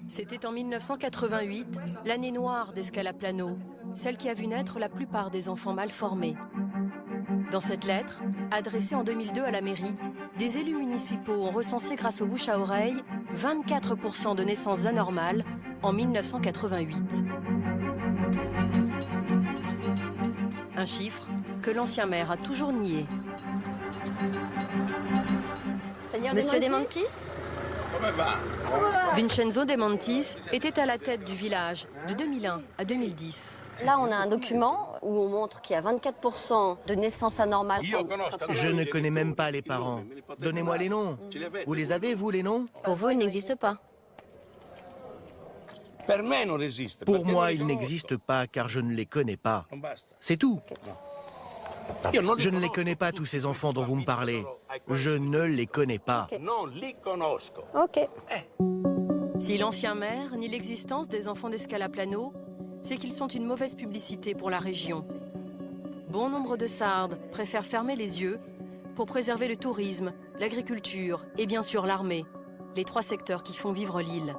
C'était en 1988, l'année noire d'Escalaplano, celle qui a vu naître la plupart des enfants mal formés. Dans cette lettre, adressée en 2002 à la mairie, des élus municipaux ont recensé grâce au bouche à oreille 24% de naissances anormales en 1988. Un chiffre que l'ancien maire a toujours nié. Monsieur De Mantis ? Vincenzo De Mantis était à la tête du village de 2001 à 2010. Là, on a un document où on montre qu'il y a 24% de naissances anormales. Je ne connais même pas les parents. Donnez-moi les noms. Vous les avez, vous, les noms? Pour vous, ils n'existent pas. Pour moi, ils n'existent pas car je ne les connais pas. C'est tout. Je ne les connais pas, tous ces enfants dont vous me parlez. Je ne les connais pas. Ok. Si l'ancien maire nie l'existence des enfants d'Escalaplano, c'est qu'ils sont une mauvaise publicité pour la région. Bon nombre de Sardes préfèrent fermer les yeux pour préserver le tourisme, l'agriculture et bien sûr l'armée, les 3 secteurs qui font vivre l'île.